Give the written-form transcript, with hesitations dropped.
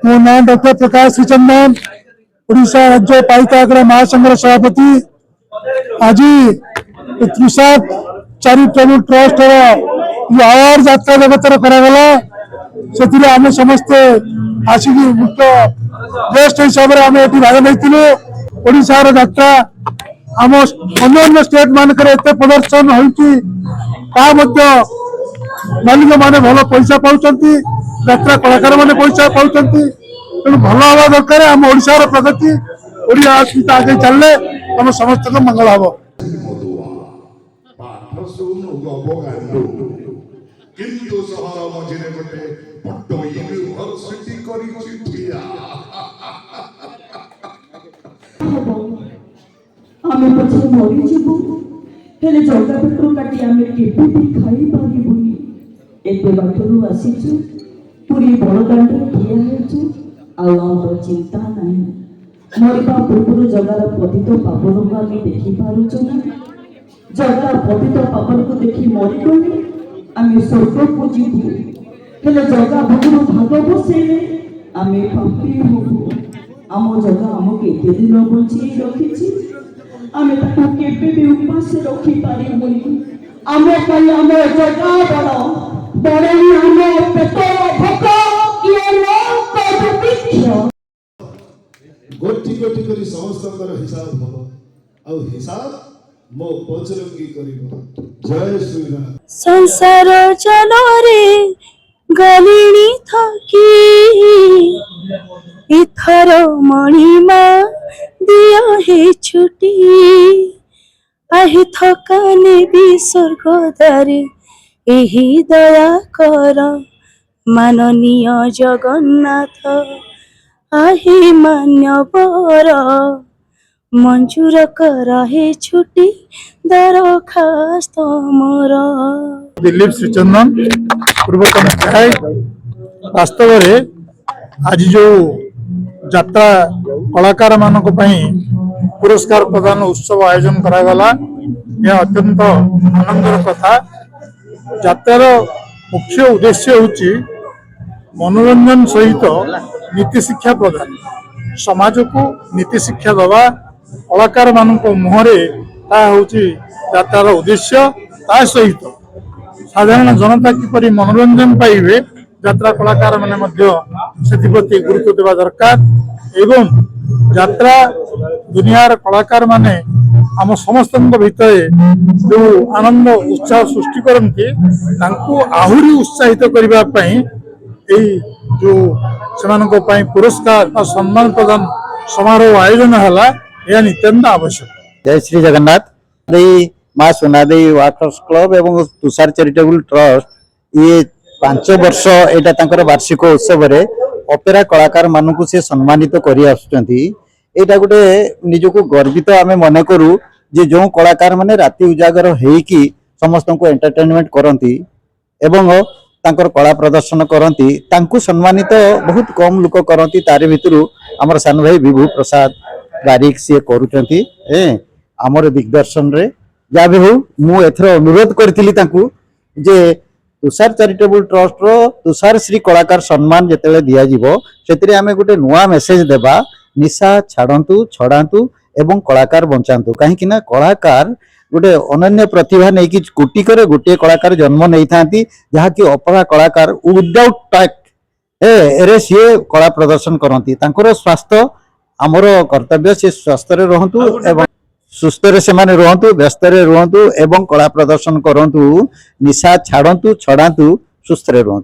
मो ना डॉक्टर प्रकाश श्रीचंदन ओडिशा राज्य पालिका आगरा महासंघर सभापति। आज तुषार चैरिटेबल ट्रस्ट आवार यात्रा जगतर करागला से आम समस्ते आसिक मुख्य गेस्ट हिसाब से आम ये भाग नहीं ओडार यात्रा आम अन्य स्टेट मानक प्रदर्शन होती मालिक मैंने भल पैसा पाँच यात्रा कलाकार मैंने पैसा पाँच तेणु भल हवा दरकार आम ओडार प्रगति ओडिया अस्मिता आगे चलने आम समस्त मंगल हम। आमे पछे मरी जीवु हेले जगा पेट्रो काटी आमे केबे भी खाई पारिबुनी। एते बाटरू आसीछु पुरी बड़दांड ठिया हेछु आ आमर चिंता नाही। मरिबा पूर्व जगार पतित पावन को आमे देखि पारुछु ना। जगार पतित पावन को देखि मरि गले आमे स्वर्ग को जीवु हेले जगा भगुर भाग बसेले आमे पापी होबु। आम जगा आमके एते दिन बंची रखिछि आमे ताको केबे भी उपास रखी पारिबुनी। आमे कई आमे जगा बड़नी आमे पेट भोक किए न कर बिख्य गोटी गोटी करी समस्तकर हिसाब भलो आ हिसाब मो पचरंगी करिवो। जय श्री राम। संसार चलरे गलिनी थकी इथर मणिमा दिया हे छुटी आही थकाने भी स्वर्गदारे एही दया कर माननीय जगन्नाथ आही मान्यवर मंजूर कर हे छुटी दरखास्त मोर। दिलीप श्रीचंदन पूर्वतन विधायक वास्तव आज जो यात्रा कलाकार मानक पुरस्कार प्रदान उत्सव आयोजन करागला यह अत्यंत आनंदर कथा। यात्रार मुख्य उद्देश्य होची मनोरंजन सहित नीति शिक्षा प्रदान समाज को नीति शिक्षा दवा कलाकार मानक मुहरे ता होची यात्रार उद्देश्य। ता सहित साधारण जनता किपरि मनोरंजन पाइबे यात्रा कलाकार माने मध्य सेति गुरुत्व देवा दरकार एवं यात्रा दुनियार कलाकार माने आम समस्त भितर जो आनंद उत्साह सृष्टि करती आहुरी उत्साहित करने जो से पुरस्कार और सम्मान प्रदान समारोह आयोजन है नितांत आवश्यक। जय श्री जगन्नाथ। माँ सोनादेवी वाटर्स क्लब एवं तुषार चैरिटेबल ट्रस्ट ये 5 वर्ष यहाँ वार्षिक उत्सव रे ऑपेरा कलाकार मानू से सम्मानित कर गोटे निजक गर्वित आम मन करू जे जो कलाकार माने राति उजागर होइकी समस्त को एंटरटेनमेंट करती एवं तांकर कला प्रदर्शन करती तांकु सम्मानित बहुत कम लोक करती। तारे भितरु हमर सान भाई विभू प्रसाद बारिक सी करूचंती आमर दिग्दर्शन रे जा भी हो मु एथर अनुरोध करथिली तांकु जे तुषार चैरिटेबल ट्रस्ट रो तुषार श्री कलाकार सम्मान जेतेले दिया जीवो सेतिरे आमे गोटे नुआ मेसेज देबा निशा छाड़ंतु छड़ांतु एवं कलाकार बंचातु कहीं ना कलाकार गोटे अनन्य प्रतिभा नहीं कि कोटी करे गोटे कलाकार जन्म नहीं थांती जहाँकि अपरा कलाकार विदाउट टैक्ट एरे सी कला प्रदर्शन करती तांकर स्वास्थ्य आमर कर्तव्य से स्वस्थ रहतु एवं सुस्थ से माने रहतु व्यस्त रहतु एवं कला प्रदर्शन करतु निशा छाड़ंतु छड़ांतु सुस्थ रहतु।